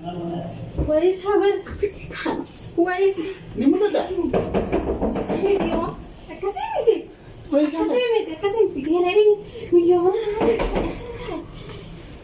Wais habar. Wais. Ni muda dah. Kasih dia. Kasih miti. Wais apa? Kasih miti. Dia lari. Mio mana?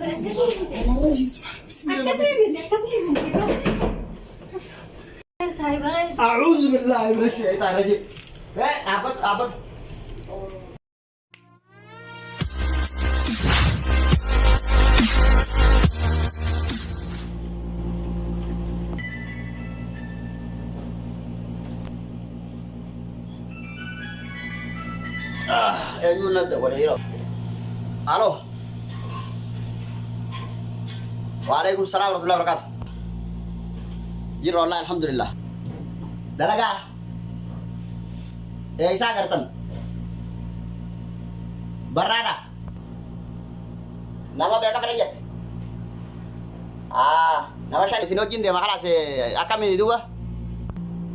Kasih miti. Wais. Bismillah. Kasih miti. Saya banget. A'udzu billahi minasyaitonir rajim. Abad. Ayun na daw wala iro. Halo. Waalaikumsalam warahmatullahi wabarakatuh. Jiro Allah alhamdulillah. Dalaga. Isa gartan. Barada. Nama beka kerja. Nama saya sinojin dia makala se akami dua.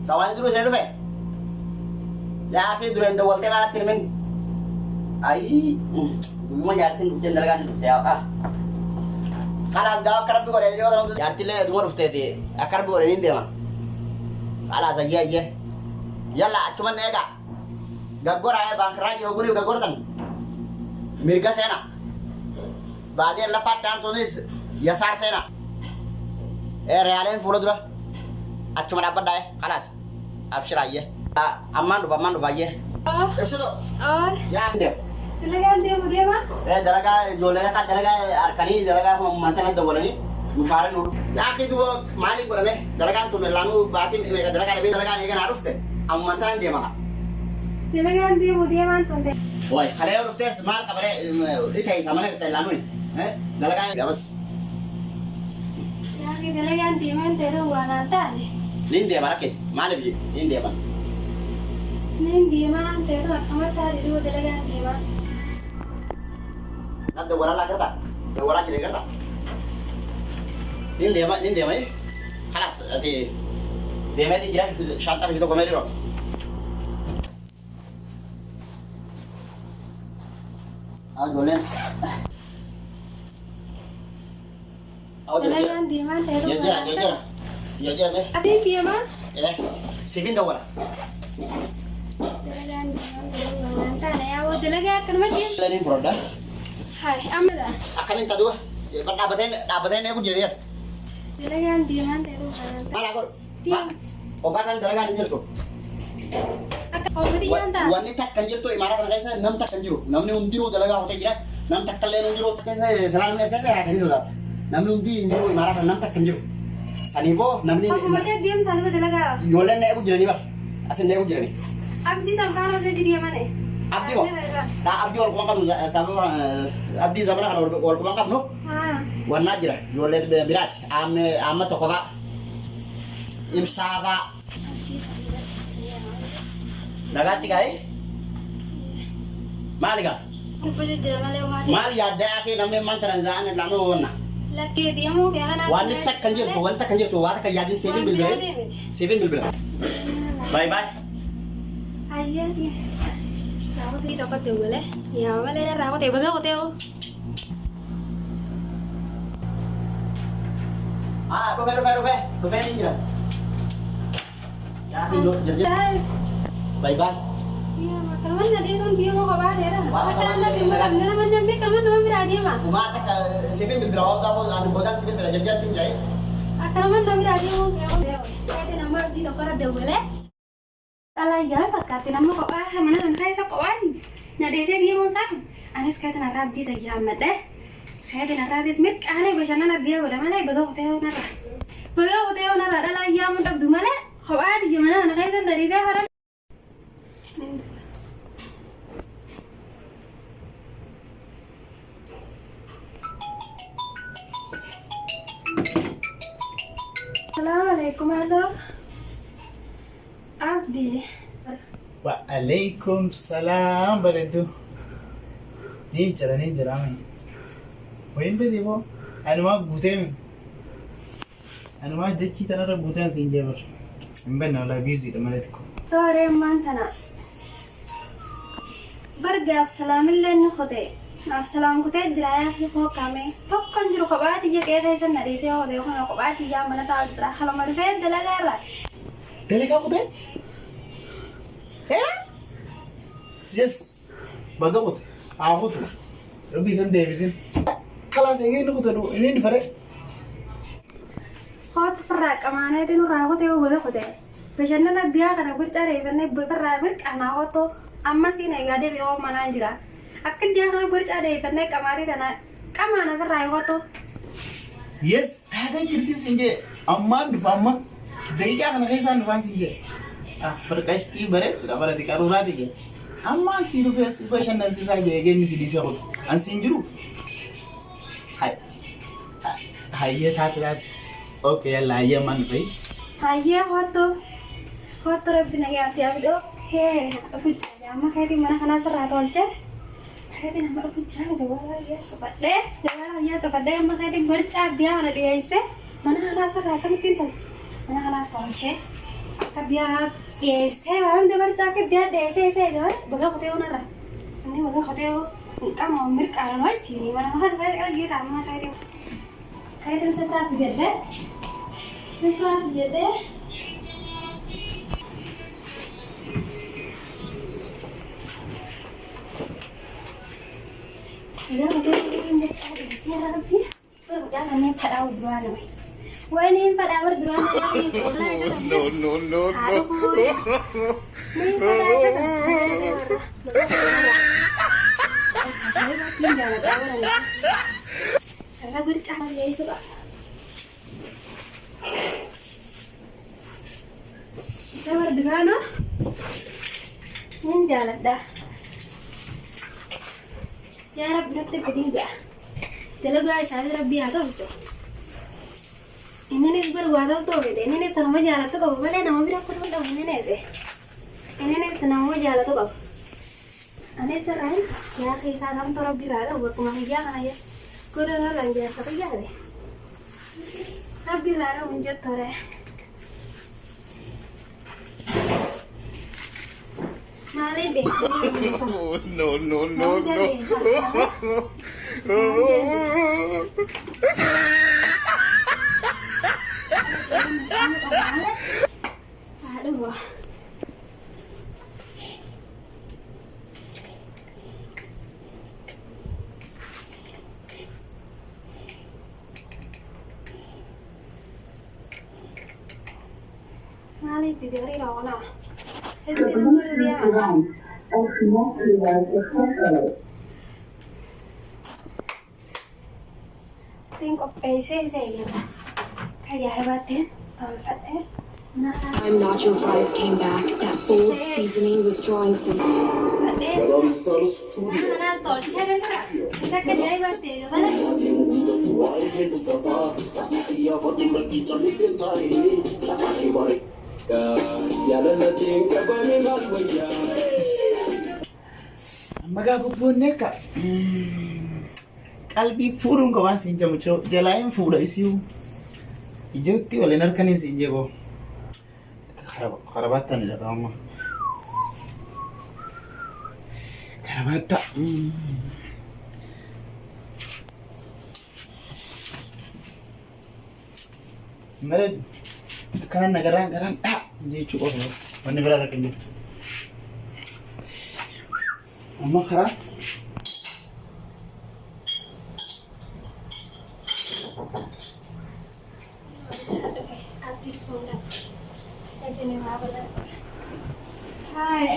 Sawani dulu saya dulu. Ya akhi dulu endo wolte mana tirmen. Ai, mau yatin jenderagan ya. Kalas gawa karab ko re jodo yatin le dumar uftete. Akarab ko re ninde ma. Kalas ya. Yalla cuman nega. Gagora ya bang raji oguli gagortan. Mirga sena. Baadiyan lafat tan tunis yasar sena. Realen fulo dura. Acuma dapat dai. Kalas. Abshira ye. Aman dufa ye. Efsudo. Ya ande. Dalagaan dia dia mah? Dalaga jolena ka dalaga arkani dalaga mantana dawalani mushare nuru. Ya akhi tu malik bolame dalaga tu melanu baati me dalaga be dalaga ne kan arufte. Am mantana dia mah. Dalagaan dia mah tonte. Woi, khale arufte mal kabare itai samane ta lanu. Dalaga ya bas. Ya ki dalagaan dia mah teru wana ta ne. Ninde marake malebi ninde man. Nin dia mah teru akamata itu dalagaan dia mah. Nanti wala la kerta, wala jadi kerta. Nin dia mah, kalas, nanti dia mah di jalan shantar gitu komedi loh. Jolen. Dalagaan dia mah teru. Jajah meh. Ada dia mah? Sivin dah wala. Dalagaan dia mah teru wana ta ne. Awo dalaga kan mah dia. Lain produk. Hai, amada. Akan minta dua. Dapatin aku jadi. Dalagaan dia mah teru wana ta. Mana aku? Dia. Ogatan dalaga anjir tuh. Kau beri anta. Wanita kanjir tuh imarat kaisa 6 tak kanjir. Namni undi dalaga hote kira 6 tak kalen unjir kaisa salam nes kaisa kanjir dah. Namni undi injir imarat 6 tak kanjir. Sanivo namni. Kau beri diam tadi dalaga. Yolen ne aku jadi bar. Asen ne aku jadi. Abdi sampai jadi dia mana? Abdi mo. Nah abdi wal kumangkap sama abdi zaman kan wal kumangkap no. Warna aja. Yolen berat. Ame toko kak. Imsaka. Nagati kai? Mali ka? Lupa juga drama lewat. Mali ada akhi namni mantaran zaan lanu na. Laki dia mau kayak kan? Wanita kanjir tu wata kayadin 7 bilbil. 7 bilbil. Bye bye. Ayah dia. Rawa di toko tuh boleh? Ya boleh rawa teh baga hotel. Dobe ninjira. Ya hidup jadi. Bye bye. Iya, kaman na dia son dia mau kabar ya. Kata anak dia malam dia naman nyampe kaman naman beradi mah. Umata ka 7 bilbil awal tapo anu bodan 7 bilbil jadi tinjai. Kaman naman beradi mau kayak. Kata nama di toko ada boleh? Alay ya, kata nama kok mana kan kayak kawan. Nah desa dia mau sak. Anes kata narab di saya amat deh. Kayak di narab di smith aneh besarnya narab dia udah mana baga hotel narab. Baga hotel narab alay ya mau tak dumale. Kawan gimana anak kayak dari saya harap. Assalamualaikum halo. Abdi. Waalaikumsalam bareedu. Ninjira mai. Wayin bedi bo. Anuma guuteen. Anuma jechi tanarra guuteen sinjeebar. Imbenna wala busy dhamaletiko. Tore man sana. Bargaaf salaamin leen hote. Assalamu kutee jiraaya yoo kame tokkon jiru kophaati je qeefee sana dhiisee hoodee kana kophaati yaa mana taa'u jira halama dhufee dalagaa irraa. Dalagaa kutee? Yes. Baga kutee. Haa kutu. Rabbi san deebisin. Kalaas eegee inni kutee inni inni faree. Hooti firraa qamaaneeti nurraa kutee baga kutee. Bashannana addiyaa kana bulchaa reeffannee firraa mirqaanaa hootoo amma siin eegaa deebi'ee hoo manaan jira. Akka addiyaa kana bulchaa reeffannee qamaarii kana qamaana firraa hootoo. Yes. Taagaa jirti siin jee. Ammaan dhufa amma. Daqiiqaa kana keessaan dhufaan siin jee. Farqashtii bareedudha barate qaruuraati jee. Ammaan sii dhufee si bashannansiisaa jee geenyi si dhiisee kutu. An siin jiru. Hayyee taate. Okay, yalla hayyee man fa'i. Hayyee hootoo. Hootoo rabbi nagaa siyaa fidoo. Hee ofiicha amma kayti mana kanaas irraa tolchee. Kayti nama ofiicha jawwaala yaa cufadhee. Jawwaala yaa cufadhee amma kayti gorcaa addiyaa kana dhiyeessee. Mana kanaas irraa akkamittiin tolche. Mana kanaas tolchee. Akka addiyaa dhiyeessee waan dabarcaa akka addiyaa dhiyeessee baga kutee onarra. Inni baga kutee qama mirqaan wajjin mana maal fayyada qalbii amma kayti. Kayti sifraa sujedhee. Sifraa sujedhee. Dia udah siapa lagi? Jangan nih pada udran nih. Wah ini pada udran nih. No. Aduh. Ini pada aja. Tinggal orang. Karena bercanda ya itu pak. Saya berdua no. Ini jalan dah. Ya Rabbi nanti ketiga. Dalaga saya Rabbi atau itu. Ini nih berwarna tuh gitu. Ini nih tanam jalan tuh kau mana nama bilang aku tuh tahu ini nih sih. Ini nih tanam jalan tuh kau. Aneh serai. Ya kisah kamu tuh Rabbi rada buat pengajian kan aja. Kau udah lanjut satu ya deh. Rabbi rada menjat tore. Mali deh sini. No. Aduh. Mali tidur di mana? Saya tidur dia. Tengok PC saya gitu. Kayak hebatnya, tolong Time Nacho 5 came back, that bold seasoning was drawing some. Magagubunne ka. Qalbii fuudhuun qabaan siin jamuchoo jalaayin fuudha isiu. Ijootti waliin harkanii siin jeboo. Karabaattan jedha amma. Karabaatta. Malee kanan nagaraan jechuu qofaas wanni biraa takka hin jirtu. Amma karaa Hai,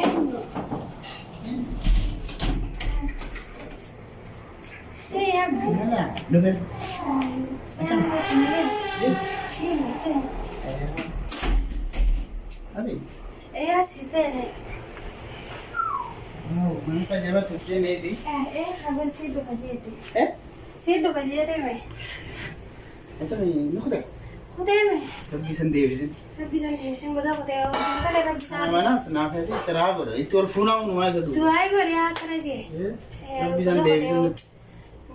siap. mana? Duduk. Sini. Asik. Sini. Oh, mana jabat tu sini di? Habis sido kajeti. Eh? Sido kajeti me. Itu ni nak tak? Kute me. Tapi sendiri sih. Rabbi sini baga kute. Misalnya Rabbi sana. Mana senang hati cerah ber. Itu al funa unu aja tu. Tuai gue ya karena je. Tapi sendiri sih.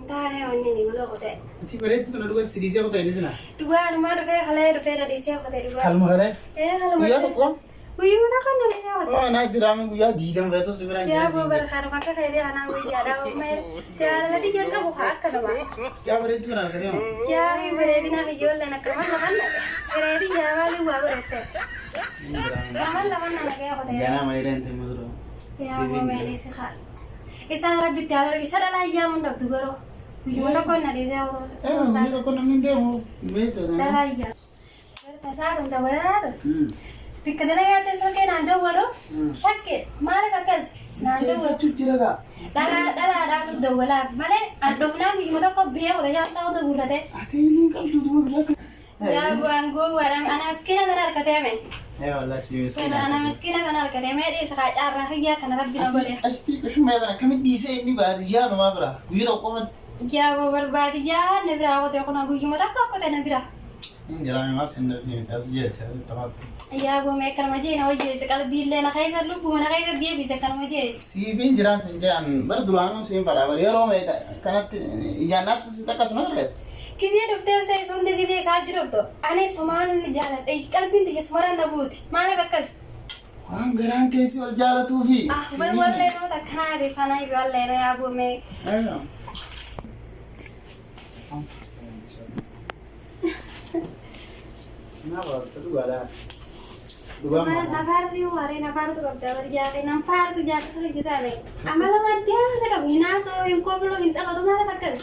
Entah ni orang ni baga kute. Nanti berat tu nak dua series aku tak ini sana. Dua anu mah dua kali dua nadi siapa kute dua. Kalau mahal? Kalau Iya tu kau? Guyyaa mataa kan nama daawwatu. Oh, naa jiraame guyyaa diidam feetu si biraan Yaa bobar harma akka fayyadee kanaa guyyaa daawwamee jaalalati jalqabu haa akka namaa. Yaa bareedu naa kadee maa. Yaa bareedina ijoolleen akka mana mana sireeti jaabaalii waa godhatte. Kaman laman na nagaya ko tayo. Ganaa mayireen ta'e muduroo. Yaa boomee si haa. Isa rabbitti haa isa dhalaa iyyaa mun dhabdu garuu. Guyyuma tokko na deesee haa ta'u. Namni tokko namni deemu beektu. Dhalaa iyyaa. Tasaa kan dabalaatu. Bikka dalagaa teessoo kee naan dawwaloo. Shakke maaliif akkas naan dawwaloo. Jechuun jira gaa. Dhalaadhaatu dawwalaaf malee addoofinaan guyyuma tokko beeku tajaan ta'utu gurrate. Ati inni qabdu duuba bisaa akka. Yaa bu'aan goowwaadhaan ana miskiina kana harkateeme. Walaa si miskiina. Ana miskiina kana harkateeme dheessa kaa caarraa hiyyaa kana rabbi na godhe. Ashtii qashuma yaadana akkamitti dhiisee inni baadiyyaa namaa bira guyyaa tokko qofatti. Yaa boo barbaadiyyaa na biraa qotee kuna guyyuma tokko qote na bira. Jiraame maal sin dhabdee miti as jeete as taphattu. Yaa boo mee kalma jee na wajjeese qalbiillee na keessa lubbuma na keessa deebise kalma jee. Siifiin jiraan sin jedhan bara duraanuu siin fadhaa bara yeroo meeqa kanatti ijaannaatti si akkasuma gargaara. Kisee dhuftee ta'e sundi kisee isaa jirubto. Ani sumaan jaaladha qalbiin tiyya sumaraan na buuti. Maaliif akkas? Waan garaan keessi ol jaalatuu fi. Bar wallee noota kanaati sana ibi wallee na yaa boo mee. Naa baarta dhugaadhaa. Dhugaa Na maa. faarsi waree na faarsu qabda bar jaaqee nam faarsu jaaqatu ligisaale. Amala wardiyaa na qabu hinaasoo hin koofiloo hin taphatu maaliif akkas?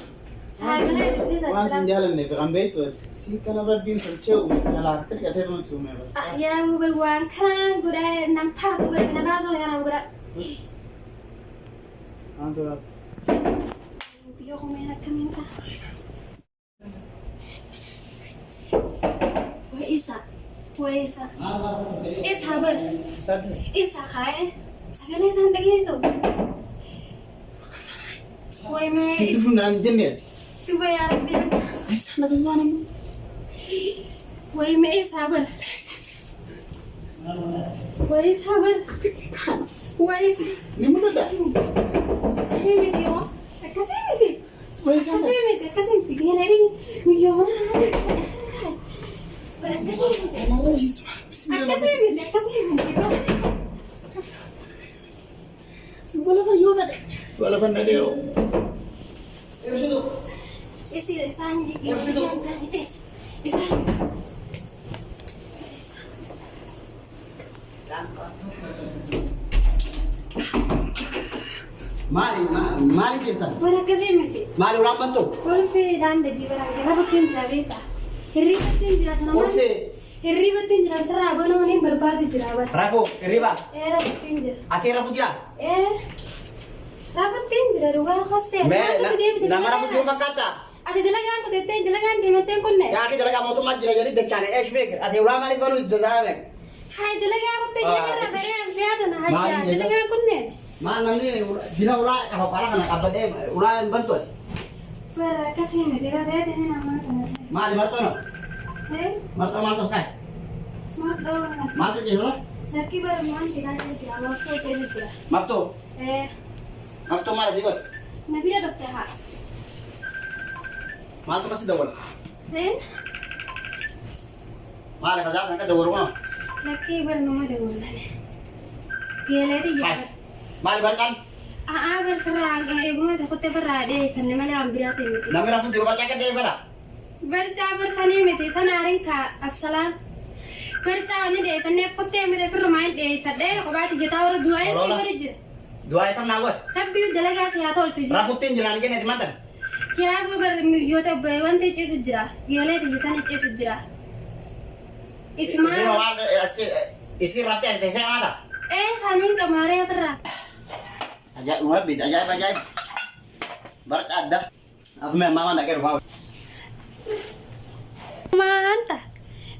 Saayilee dhibbii Waan sin jaalanne fi kan beektu si kana rabbiin tolchee uume kana harka dhiqatee tuma si uume bara. Yaa bal waan kana godhaa nam faarsu godhe na faarsu kana godhaa. Antu Biyya kumeen akkamiin ta'a? Isa bar sabi. isa kaya sagalee isaan dhageessu. Way mee Dhufu naan jennee. duba yaa rabbi Isaan dhagaa waan amma. way mee isa bar way isa bar way isa Ni mul'ata. akkasii miti yoo akkasii miti Way isaan. akkasii miti geenarii miyyoo Kanarra hiisuma. Bismillah. akkasii miti Wala fa yoo nade. Wala fa nade yoo. isi isaan isaan Maali jirtan? wala akkasii miti Maali ulaan bantu? kolfee daandii bibaraan gara bakkiin jira beektaa hirribattiin jira namaan Kolfee. hirribattiin jira sarara banooniin barbaadu jira bara Rafuu, hirriba. rafattiin jira Ati rafu jira? rafattiin jira dhugaa hossee Nama rafu jiru fakkaata? ati dalagaan kutettee dalagaan deemattee kunne Yaa ati dalagaa mootummaa jira jedhi dachaane eesh beek. Ati ulaa maaliif banuu jazaame? hay dalagaa kuttee jedhirra baree amsiyaadana hayyaa Maali jecha? dalagaa kunne Maal namni dina ulaa qafafaala kana qabbatee ulaa hin bantu ati? bara akkasii miti rabeete ni namaa kana Maali martono? Martoo maal tos taa'e? Maaltu jechuudha? lakkii bara maan jira jira maftoo keessa jira Maftoo? Maftoo maal asii godhe? nabila doktee haa Maaltu masi dawwala? Maali kasaa kan ka dawwalu maa? lakkii bara nama dawwalane geeleeti jira Maali barcaan? bar firraa eeguma tokkotti firraa dheeffannee malee waan biraate miti Namni rafu jiru barcaa kan deebala? barcaa barsanii miti sanaariin ka absalaan barcaa wani dheeffannee kottee miti firra maayil dheeffadhee kophaatti jetaa warra du'aa isii godhu jira Du'aa itam naa godhe? tabbii dalagaa si haa tolchu jira Rafuttiin jiraan jenneeti matan? yaa bar yoo ta'e wanti icciisu jira geelee tiyyisan icciisu jira Isin ismaa waan isin raftee ati teessee maata? kaniin qamaaree firraa Ajaa'ib rabbi ajaa'ib ajaa'ib. Barca adda. Afumee ammaa waan dhaqee dhufaa. maanta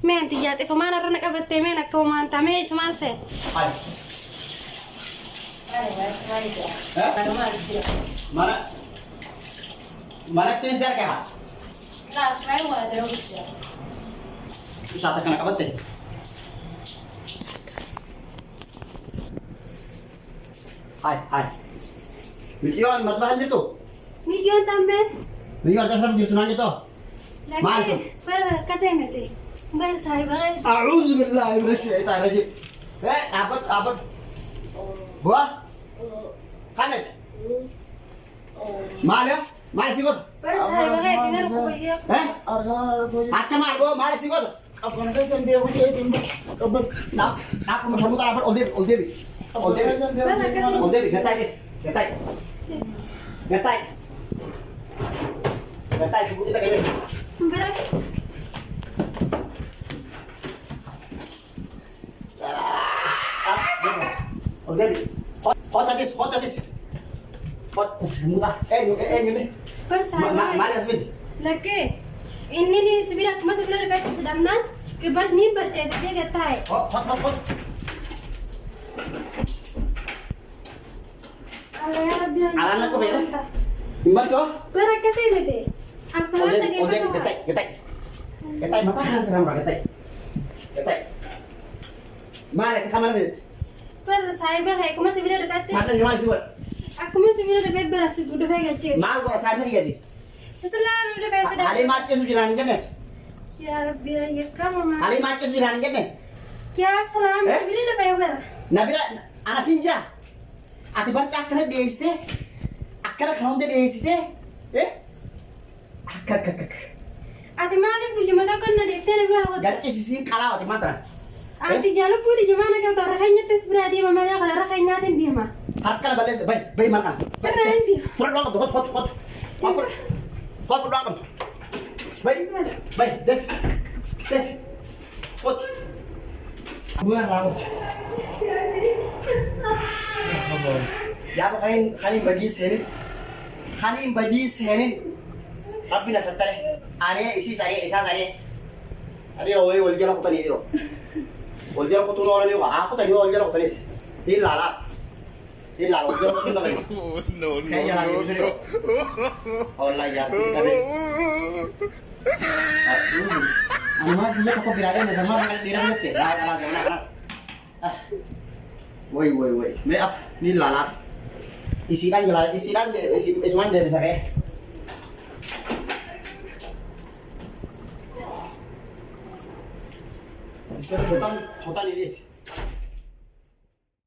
meen tiyyaate komaan irra na qabattee meen akka maanta mee isumaan seen Hai. Mana mana teessee argaa? Usaata kana qabatte. Hai. Mikiyoon matbahan jirtu? miyyoon tambeen Mikiyoon teessee jirtu naan jirtu? Maaltu? bara akkasii miti bara saahiba أعوذ بالله من الشيطان الرجيم. Abot. Buah. Kamet. Mana? Mana singot? Pero saya bakal dinar ko iya. Acha marbo, mana singot? Apa nak kaisan dia uji itu kabar. Nak masuk mutar apa? Oldebi. Gatai. Subuh kita kayak gini. Pero Oldebi. Hot hadis. Hot mutar. Ini. pero saya Mana sih? lagi ini nih sebilang cuma sebilang dekat sedang nan kebar nih percaya dia gatai. Hot. Alaya bilang. Alam na ko, Bel. Timbal ko? Pero kasi bete. Ang salah lagi Oldebi, gatai. Gatai, mata seram lah gatai. Mana ke kamar ni? Pero saya bakal cuma sebilang dekat. Sana di mana sih? Aku masih bilang dekat berasa udah baik aja. Mal ko sana dia sih. Setelah udah baik sedang. Ali macam sujiran kan? Ya bilang ya kamu mah. Ali macam sujiran kan? Ya salam sebilang udah baik ber. Nabira anak sinja. Ati baca akal dia iste. Akal kaum dia iste. Akak. Ati mana tuh cuma tak kena dekte lebih awal. Gaci sisi kalah ati matra. Ati jalan pun di mana kan tahu rakanya tes berarti mama dia kalau rakanya tes dia mah. Harkal balik, bay makan. Sekarang dia. Front dong, hot. Hot dong. Bay, def. Hot. Bukan aku. Ya apa kain bagi seni. Rabbi na satare. Are isi sari. Are oi oljala ko tani diro. Oljala ko tuno orang ni wa. Aku tani oljala ko tani. Ilala oljala ko tuno kali. No. Kaya lagi diro. Allah ya kami. Amma dia kata birada na sama kan dira nete. La jangan keras. Woi. Maaf, ni lala. Isiran isuan dari saya. Beton ini.